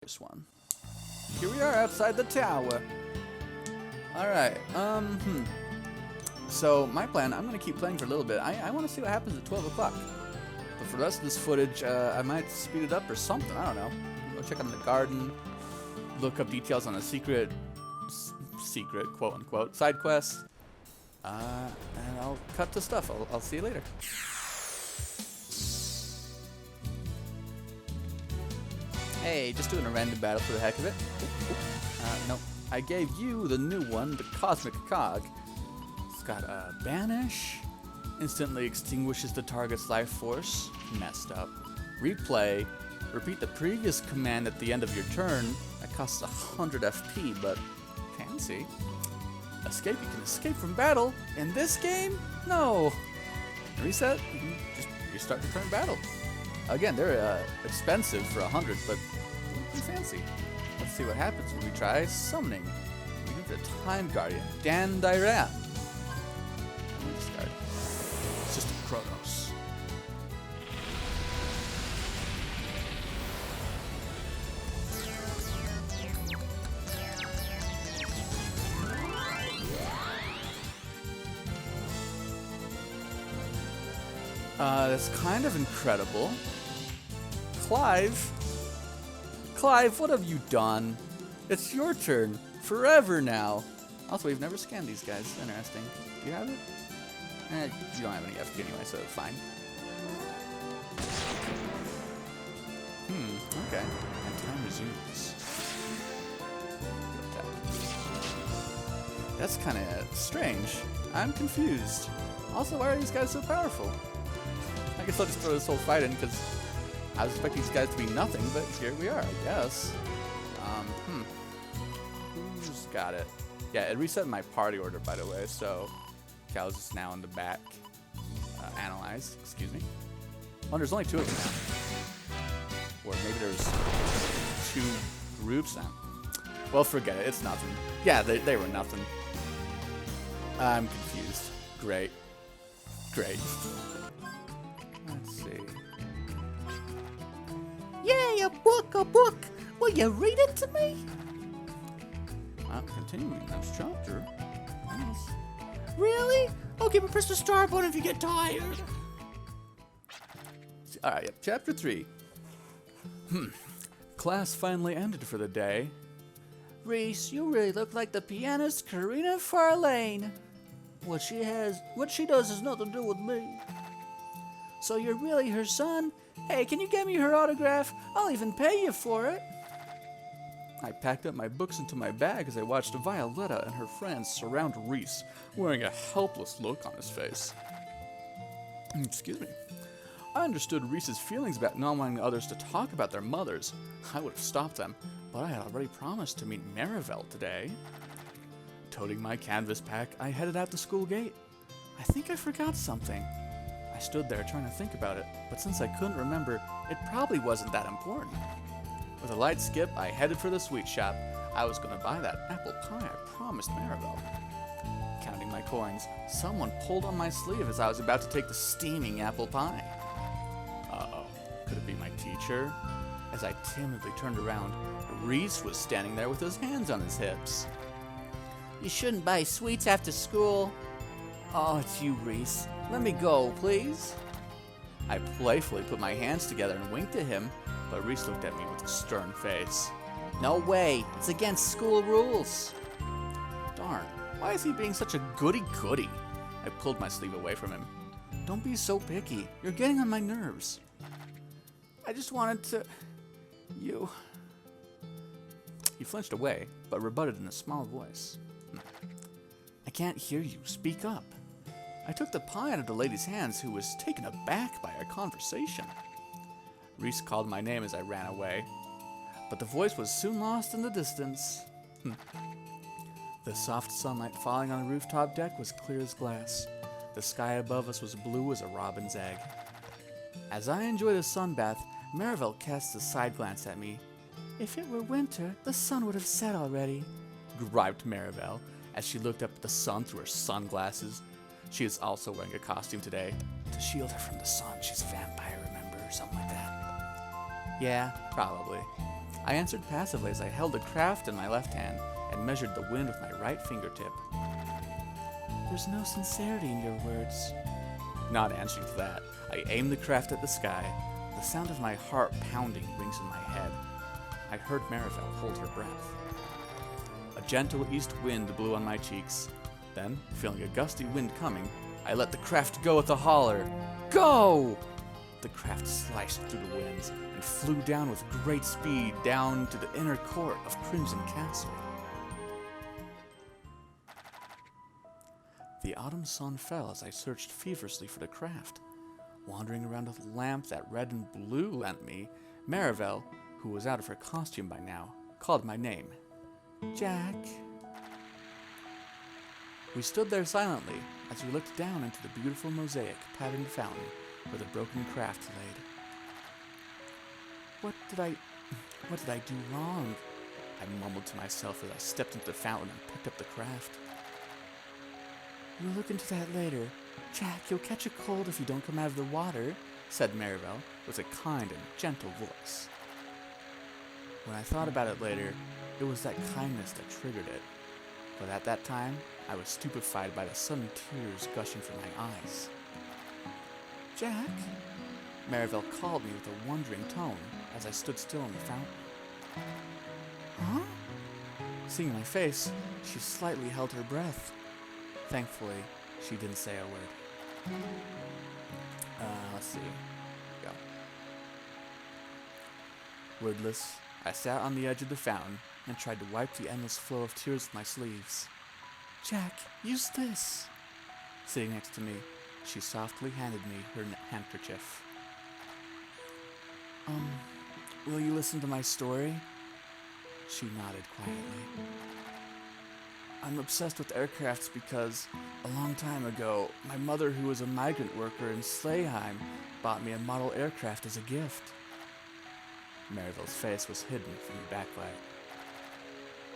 This one. Here we are outside the tower. Alright, So, my plan, I'm going to keep playing for a little bit. I want to see what happens at 12 o'clock. But for the rest of this footage, I might speed it up or something. I don't know. Go check out the garden. Look up details on a secret, quote-unquote, side quest. And I'll cut to stuff. I'll see you later. Hey, just doing a random battle for the heck of it. No, I gave you the new one, the Cosmic Cog. It's got a banish, instantly extinguishes the target's life force. Messed up. Replay, repeat the previous command at the end of your turn. That costs 100 FP, but fancy. Escape, you can escape from battle. In this game? No. Reset, you can just restart the current battle. Again, they're expensive for 100, but pretty fancy. Let's see what happens when we try summoning. We need the Time Guardian, Dandairan. Discard. System Chronos. That's kind of incredible. Clive, what have you done? It's your turn. Forever now. Also, we've never scanned these guys. Interesting. Do you have it? You don't have any FP anyway, so it's fine. Okay. And time resumes. That's kind of strange. I'm confused. Also, why are these guys so powerful? I guess I'll just throw this whole fight in because I was expecting these guys to be nothing, but here we are, I guess. Who's got it? Yeah, it reset my party order, by the way, so Cal's is now in the back. Analyze, excuse me. Oh, there's only two of them now. Or maybe there's two groups now. Well, forget it, it's nothing. Yeah, they were nothing. I'm confused. Great. Let's see. Yay, a book! Will you read it to me? Continuing this chapter. Nice. Really? Okay, but press the star button if you get tired. Alright, yep, chapter 3. Class finally ended for the day. Reese, you really look like the pianist Karina Farlane. What she does has nothing to do with me. So you're really her son? Hey, can you get me her autograph? I'll even pay you for it. I packed up my books into my bag as I watched Violetta and her friends surround Reese, wearing a helpless look on his face. Excuse me. I understood Reese's feelings about not wanting others to talk about their mothers. I would have stopped them, but I had already promised to meet Marivelle today. Toting my canvas pack, I headed out the school gate. I think I forgot something. I stood there trying to think about it, but since I couldn't remember, it probably wasn't that important. With a light skip, I headed for the sweet shop. I was going to buy that apple pie I promised Marivelle. Counting my coins, someone pulled on my sleeve as I was about to take the steaming apple pie. Uh-oh, could it be my teacher? As I timidly turned around, Reese was standing there with his hands on his hips. You shouldn't buy sweets after school. Oh, it's you, Reese. Let me go, please. I playfully put my hands together and winked at him, but Reese looked at me with a stern face. No way. It's against school rules. Darn, why is he being such a goody-goody? I pulled my sleeve away from him. Don't be so picky. You're getting on my nerves. I just wanted to... You... He flinched away, but rebutted in a small voice. I can't hear you. Speak up. I took the pie out of the lady's hands, who was taken aback by our conversation. Reese called my name as I ran away, but the voice was soon lost in the distance. The soft sunlight falling on the rooftop deck was clear as glass. The sky above us was blue as a robin's egg. As I enjoyed a sunbath, Marivelle cast a side glance at me. If it were winter, the sun would have set already, griped Marivelle as she looked up at the sun through her sunglasses. She is also wearing a costume today to shield her from the sun. She's a vampire, remember, or something like that. Yeah, probably. I answered passively as I held the craft in my left hand and measured the wind with my right fingertip. There's no sincerity in your words. Not answering to that, I aimed the craft at the sky. The sound of my heart pounding rings in my head. I heard Marivel hold her breath. A gentle east wind blew on my cheeks. Then, feeling a gusty wind coming, I let the craft go with a holler. Go! The craft sliced through the winds and flew down with great speed down to the inner court of Crimson Castle. The autumn sun fell as I searched feverishly for the craft. Wandering around with a lamp that red and blue lent me, Marivel, who was out of her costume by now, called my name. Jack. We stood there silently as we looked down into the beautiful mosaic patterned fountain where the broken craft laid. What did I do wrong? I mumbled to myself as I stepped into the fountain and picked up the craft. We'll look into that later. Jack, you'll catch a cold if you don't come out of the water, said Marivel with a kind and gentle voice. When I thought about it later, it was that kindness that triggered it. But at that time, I was stupefied by the sudden tears gushing from my eyes. Jack? Marivel called me with a wondering tone as I stood still in the fountain. Huh? Seeing my face, she slightly held her breath. Thankfully, she didn't say a word. Let's see. Go. Wordless, I sat on the edge of the fountain and tried to wipe the endless flow of tears with my sleeves. Jack, use this. Sitting next to me, she softly handed me her handkerchief. Will you listen to my story? She nodded quietly. I'm obsessed with aircrafts because, a long time ago, my mother, who was a migrant worker in Slayheim, bought me a model aircraft as a gift. Marivel's face was hidden from the backlight.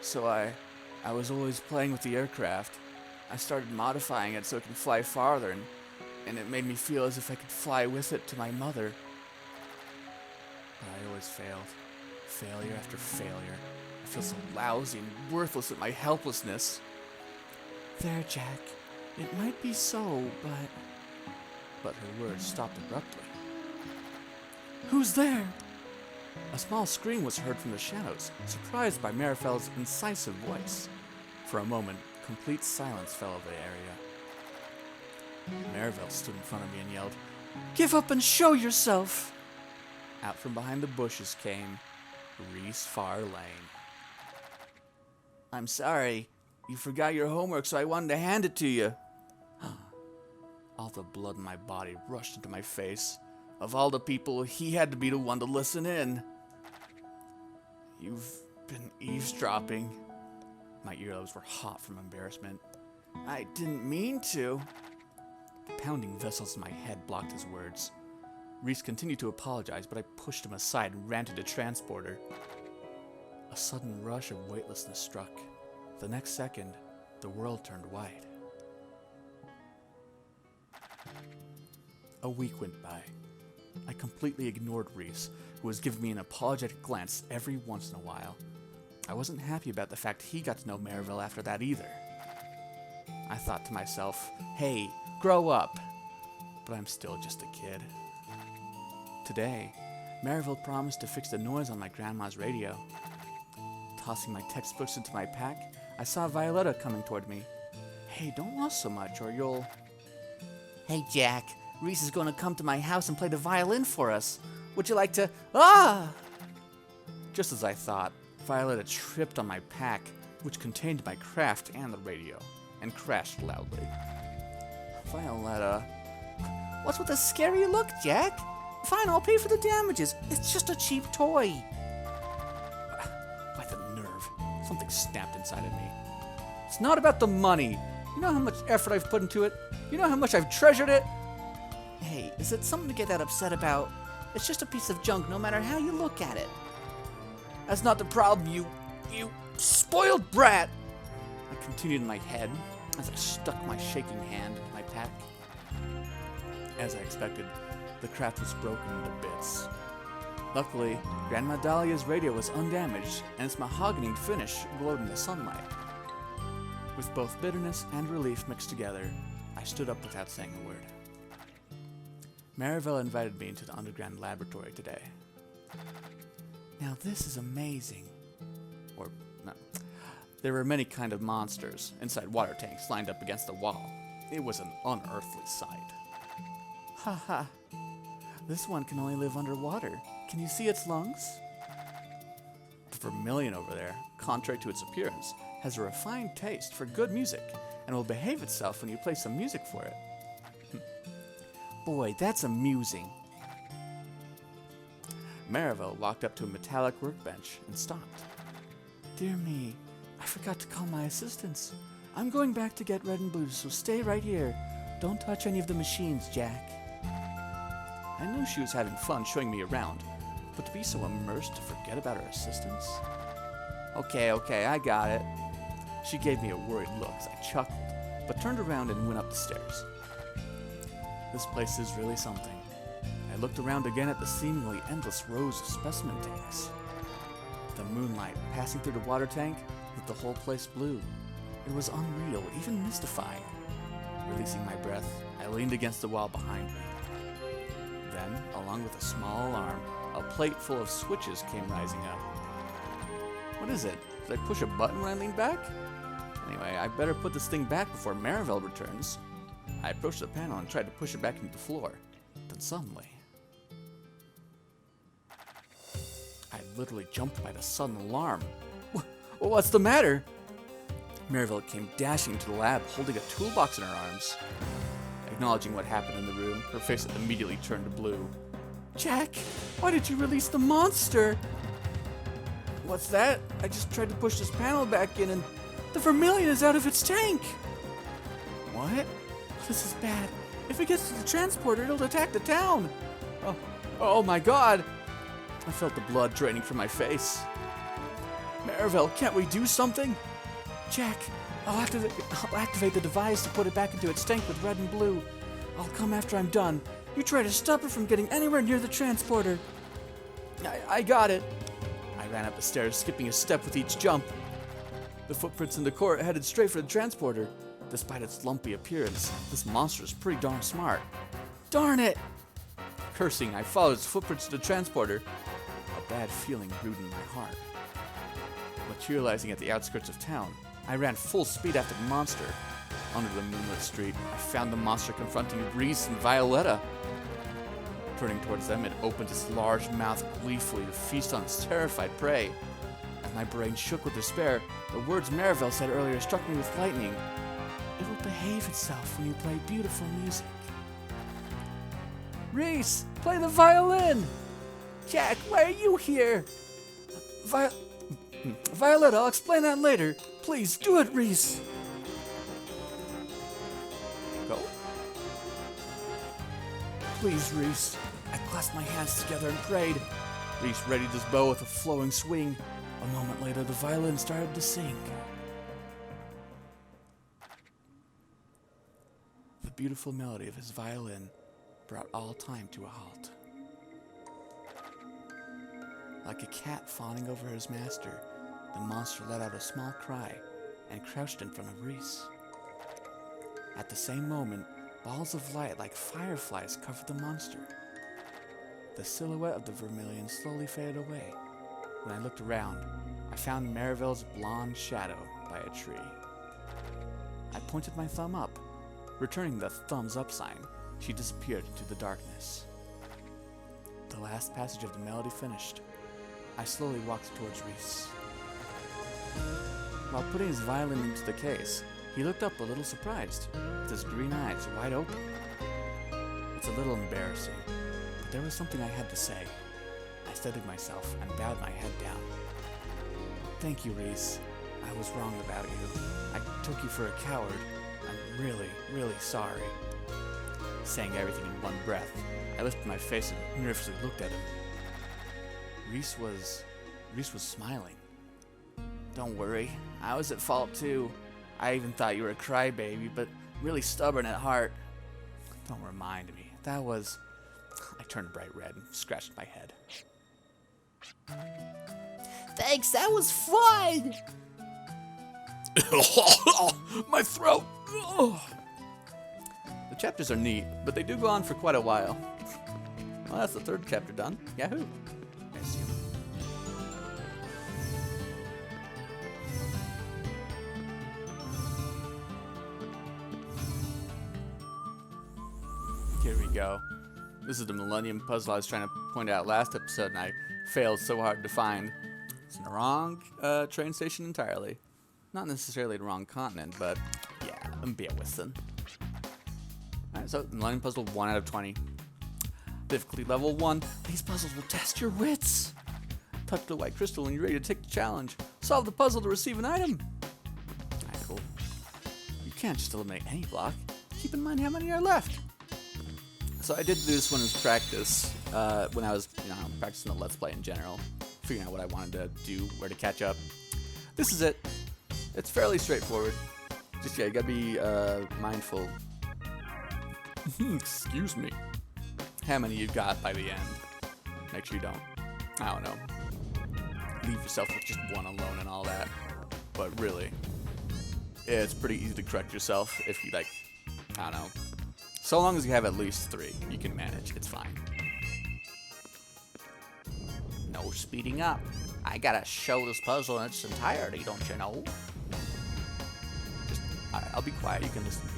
So I was always playing with the aircraft. I started modifying it so it can fly farther, and it made me feel as if I could fly with it to my mother. But I always failed. Failure after failure. I feel so lousy and worthless at my helplessness. There, Jack. It might be so, But her words stopped abruptly. Who's there? A small scream was heard from the shadows, surprised by Marivel's incisive voice. For a moment, complete silence fell over the area. Marivel stood in front of me and yelled, Give up and show yourself! Out from behind the bushes came Reese Farlane. I'm sorry. You forgot your homework, so I wanted to hand it to you. All the blood in my body rushed into my face. Of all the people, he had to be the one to listen in. You've been eavesdropping. My earlobes were hot from embarrassment. I didn't mean to. Pounding vessels in my head blocked his words. Reese continued to apologize, but I pushed him aside and ran to the transporter. A sudden rush of weightlessness struck. The next second, the world turned white. A week went by. I completely ignored Reese, who was giving me an apologetic glance every once in a while. I wasn't happy about the fact he got to know Marivel after that either. I thought to myself, hey, grow up. But I'm still just a kid. Today, Marivel promised to fix the noise on my grandma's radio. Tossing my textbooks into my pack, I saw Violetta coming toward me. Hey, don't rush so much or you'll... Hey, Jack. Reese is going to come to my house and play the violin for us. Would you like to... Ah! Just as I thought, Violetta tripped on my pack, which contained my craft and the radio, and crashed loudly. Violetta... What's with the scary look, Jack? Fine, I'll pay for the damages. It's just a cheap toy. By the nerve, something snapped inside of me. It's not about the money. You know how much effort I've put into it? You know how much I've treasured it? Hey, is it something to get that upset about? It's just a piece of junk no matter how you look at it. That's not the problem, you spoiled brat! I continued in my head as I stuck my shaking hand into my pack. As I expected, the craft was broken into bits. Luckily, Grandma Dahlia's radio was undamaged, and its mahogany finish glowed in the sunlight. With both bitterness and relief mixed together, I stood up without saying a word. Marivelle invited me into the underground laboratory today. Now this is amazing. Or, no. There were many kind of monsters inside water tanks lined up against the wall. It was an unearthly sight. Haha. This one can only live underwater. Can you see its lungs? The vermilion over there, contrary to its appearance, has a refined taste for good music and will behave itself when you play some music for it. Boy, that's amusing. Marivelle walked up to a metallic workbench and stopped. Dear me, I forgot to call my assistants. I'm going back to get Red and Blue, so stay right here. Don't touch any of the machines, Jack. I knew she was having fun showing me around, but to be so immersed to forget about her assistants? Okay, I got it. She gave me a worried look as I chuckled, but turned around and went up the stairs. This place is really something. I looked around again at the seemingly endless rows of specimen tanks. The moonlight passing through the water tank lit the whole place blue. It was unreal, even mystifying. Releasing my breath, I leaned against the wall behind me. Then, along with a small alarm, a plate full of switches came rising up. What is it? Did I push a button when I leaned back? Anyway, I better put this thing back before Marivelle returns. I approached the panel and tried to push it back into the floor. Then suddenly, I literally jumped by the sudden alarm. What's the matter? Marivelle came dashing into the lab, holding a toolbox in her arms. Acknowledging what happened in the room, her face immediately turned to blue. Jack, why did you release the monster? What's that? I just tried to push this panel back in and... The vermilion is out of its tank! What? This is bad. If it gets to the transporter, it'll attack the town. Oh my god! I felt the blood draining from my face. Marivelle, can't we do something? Jack, I'll activate the device to put it back into its tank with Red and Blue. I'll come after I'm done. You try to stop it from getting anywhere near the transporter. I got it. I ran up the stairs, skipping a step with each jump. The footprints in the court headed straight for the transporter. Despite its lumpy appearance, this monster is pretty darn smart. Darn it! Cursing, I followed its footprints to the transporter. A bad feeling brewed in my heart. Materializing at the outskirts of town, I ran full speed after the monster. Under the moonlit street, I found the monster confronting Reese and Violetta. Turning towards them, it opened its large mouth gleefully to feast on its terrified prey. As my brain shook with despair, the words Marivelle said earlier struck me with lightning. It will behave itself when you play beautiful music. Reese, play the violin! Jack, why are you here? Violetta, I'll explain that later. Please, do it, Reese. Go. Please, Reese. I clasped my hands together and prayed. Reese readied his bow with a flowing swing. A moment later, the violin started to sing. The beautiful melody of his violin brought all time to a halt. Like a cat fawning over his master, the monster let out a small cry and crouched in front of Reese. At the same moment, balls of light like fireflies covered the monster. The silhouette of the vermilion slowly faded away. When I looked around, I found Marivelle's blonde shadow by a tree. I pointed my thumb up. Returning the thumbs up sign, she disappeared into the darkness. The last passage of the melody finished. I slowly walked towards Reese. While putting his violin into the case, he looked up a little surprised, with his green eyes wide open. It's a little embarrassing, but there was something I had to say. I steadied myself and bowed my head down. Thank you, Reese. I was wrong about you. I took you for a coward. I'm really, really sorry. Saying everything in one breath, I lifted my face and nervously looked at him. Reese was smiling. Don't worry, I was at fault too. I even thought you were a crybaby, but really stubborn at heart. Don't remind me. I turned bright red and scratched my head. Thanks, that was fun! My throat! The chapters are neat, but they do go on for quite a while. Well, that's the third chapter done. Yahoo! I see. Here we go. This is the Millennium Puzzle I was trying to point out last episode, and I failed so hard to find. It's in the wrong train station entirely. Not necessarily the wrong continent, but yeah, bear with them. Alright, so Millennium Puzzle 1 out of 20. Difficulty level 1. These puzzles will test your wits. Touch the white crystal when you're ready to take the challenge. Solve the puzzle to receive an item. Alright, cool. You can't just eliminate any block. Keep in mind how many are left. So I did do this one as practice when I was, practicing the Let's Play in general, figuring out what I wanted to do, where to catch up. This is it. It's fairly straightforward. Just, you gotta be mindful. Excuse me. How many you've got by the end. Make sure you don't, I don't know, leave yourself with just one alone and all that. But really, it's pretty easy to correct yourself if you, I don't know. So long as you have at least 3, you can manage. It's fine. No speeding up. I gotta show this puzzle in its entirety, don't you know? Just, alright, I'll be quiet. You can listen to music.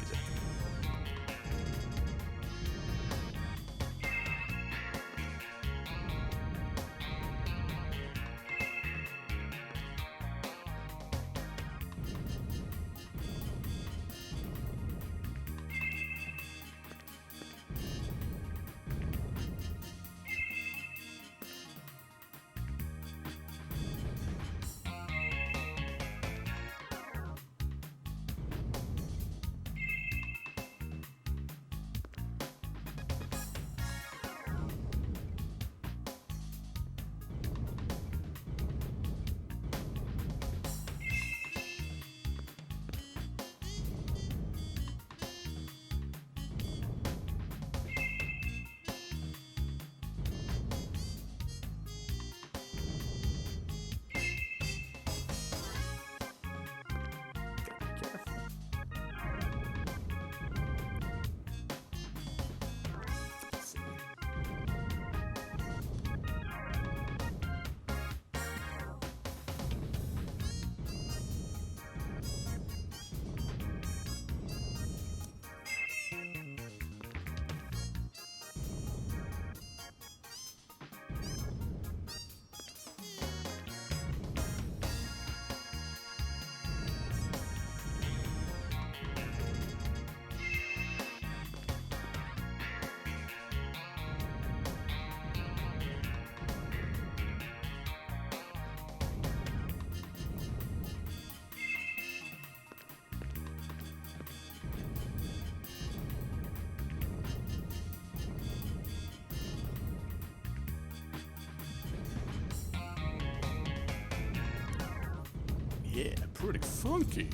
Yeah, pretty funky.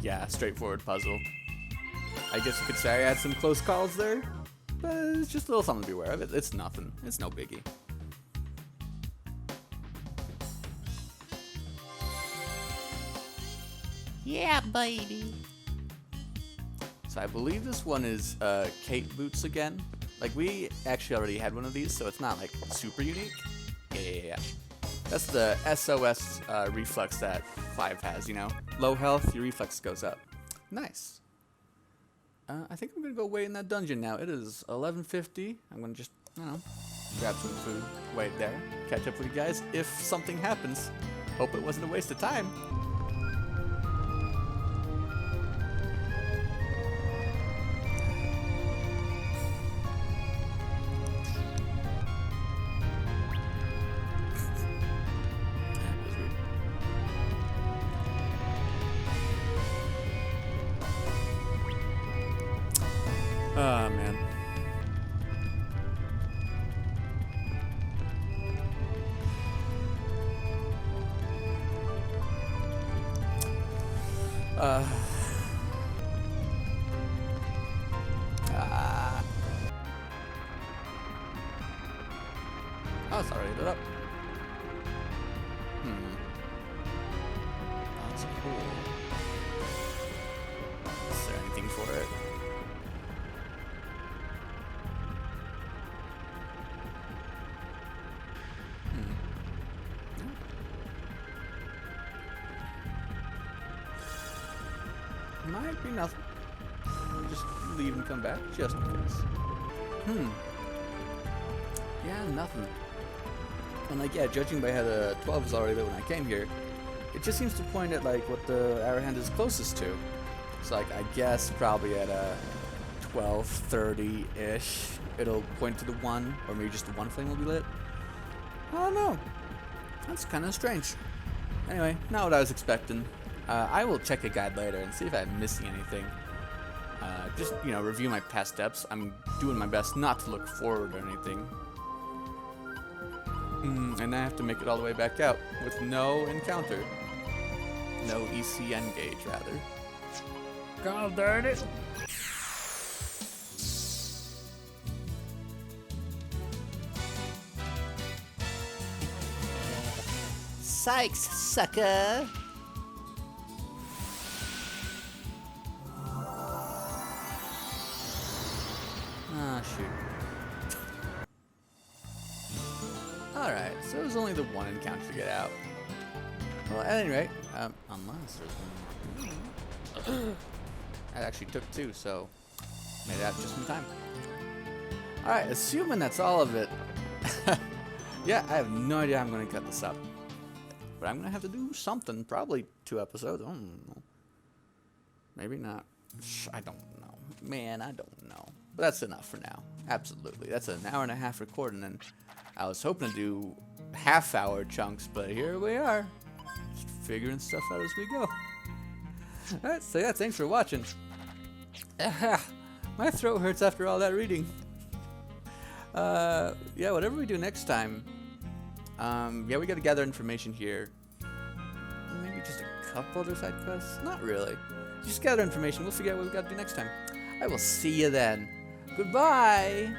Yeah, straightforward puzzle. I guess you could say I had some close calls there, but it's just a little something to be aware of. It's nothing. It's no biggie. Yeah, baby. So I believe this one is Kate Boots again. Like, we actually already had one of these, so it's not, like, super unique. Yeah. That's the SOS reflex that Clive has, you know? Low health, your reflex goes up. Nice. I think I'm going to go wait in that dungeon now. It is 11:50. I'm going to just, grab some food, wait there, catch up with you guys if something happens. Hope it wasn't a waste of time. Oh, man. Oh, it's already lit up. cool. Is there anything for it? Might be nothing. Just leave and come back, just in case. Yeah, nothing. And like, yeah, judging by how the 12 is already lit when I came here, it just seems to point at like what the arrow hand is closest to. It's like, I guess probably at 12:30-ish, it'll point to the 1, or maybe just the 1 flame will be lit. I don't know. That's kind of strange. Anyway, not what I was expecting. I will check a guide later and see if I'm missing anything. Just, you know, review my past steps. I'm doing my best not to look forward or anything. And I have to make it all the way back out with no encounter. No ECN gauge, rather. God darn it. Sykes, sucker. Ah, shoot. Alright, so it was only the 1 encounter to get out. Well, at any rate, unless there's one more. That actually took 2, so made it out just in time. Alright, assuming that's all of it. Yeah, I have no idea how I'm going to cut this up. But I'm going to have to do something. Probably 2 episodes. I don't know. Maybe not. I don't know. Man, I don't know. But that's enough for now. Absolutely. That's an hour and a half recording, and I was hoping to do half-hour chunks, but here we are. Just figuring stuff out as we go. Alright, so yeah, thanks for watching. My throat hurts after all that reading. Yeah, whatever we do next time, yeah, we gotta gather information here. Maybe just a couple other side quests? Not really. Just gather information. We'll figure out what we gotta do next time. I will see you then. Goodbye!